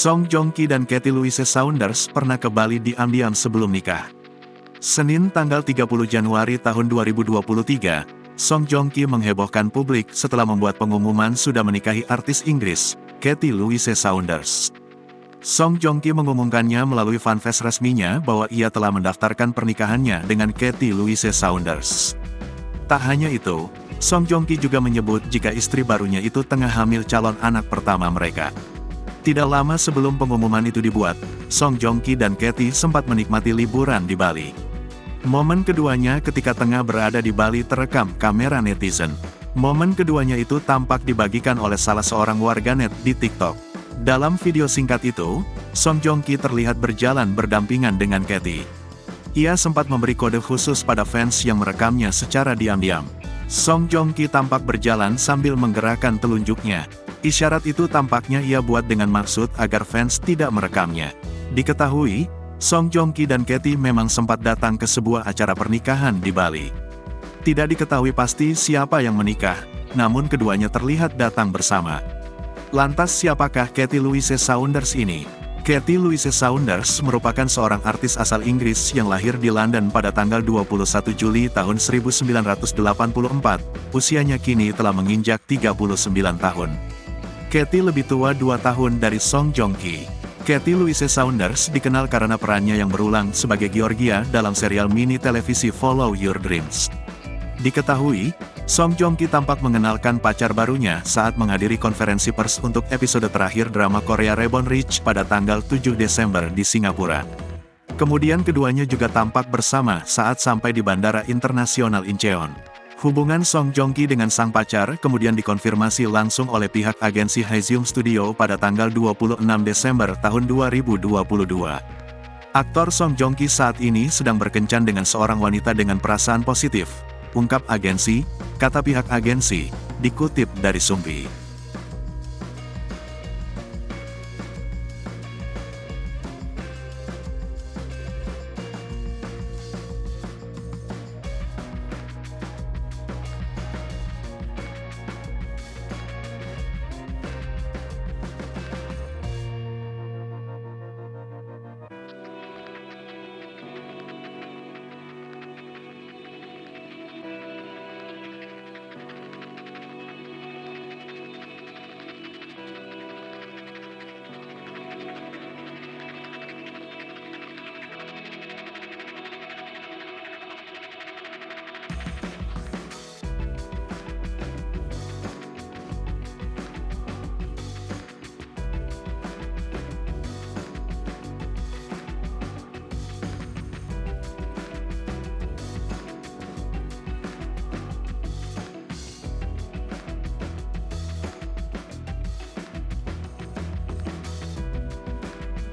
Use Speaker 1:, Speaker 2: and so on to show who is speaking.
Speaker 1: Song Joong Ki dan Cathy Louise Saunders pernah ke Bali diam-diam sebelum nikah. Senin tanggal 30 Januari tahun 2023, Song Joong Ki menghebohkan publik setelah membuat pengumuman sudah menikahi artis Inggris, Cathy Louise Saunders. Song Joong Ki mengumumkannya melalui fanpage resminya bahwa ia telah mendaftarkan pernikahannya dengan Cathy Louise Saunders. Tak hanya itu, Song Joong Ki juga menyebut jika istri barunya itu tengah hamil calon anak pertama mereka. Tidak lama sebelum pengumuman itu dibuat, Song Joong Ki dan Cathy sempat menikmati liburan di Bali. Momen keduanya ketika tengah berada di Bali terekam kamera netizen. Momen keduanya itu tampak dibagikan oleh salah seorang warganet di TikTok. Dalam video singkat itu, Song Joong Ki terlihat berjalan berdampingan dengan Cathy. Ia sempat memberi kode khusus pada fans yang merekamnya secara diam-diam. Song Joong Ki tampak berjalan sambil menggerakkan telunjuknya. Isyarat itu tampaknya ia buat dengan maksud agar fans tidak merekamnya. Diketahui, Song Joong Ki dan Cathy memang sempat datang ke sebuah acara pernikahan di Bali. Tidak diketahui pasti siapa yang menikah, namun keduanya terlihat datang bersama. Lantas siapakah Cathy Louise Saunders ini? Cathy Louise Saunders merupakan seorang artis asal Inggris yang lahir di London pada tanggal 21 Juli tahun 1984. Usianya kini telah menginjak 39 tahun. Cathy lebih tua 2 tahun dari Song Joong Ki. Cathy Louise Saunders dikenal karena perannya yang berulang sebagai Georgia dalam serial mini televisi Follow Your Dreams. Diketahui, Song Joong Ki tampak mengenalkan pacar barunya saat menghadiri konferensi pers untuk episode terakhir drama Korea Reborn Rich pada tanggal 7 Desember di Singapura. Kemudian keduanya juga tampak bersama saat sampai di Bandara Internasional Incheon. Hubungan Song Joong Ki dengan sang pacar kemudian dikonfirmasi langsung oleh pihak agensi Haeseum Studio pada tanggal 26 Desember tahun 2022. Aktor Song Joong Ki saat ini sedang berkencan dengan seorang wanita dengan perasaan positif, ungkap agensi, kata pihak agensi, dikutip dari Sumpi.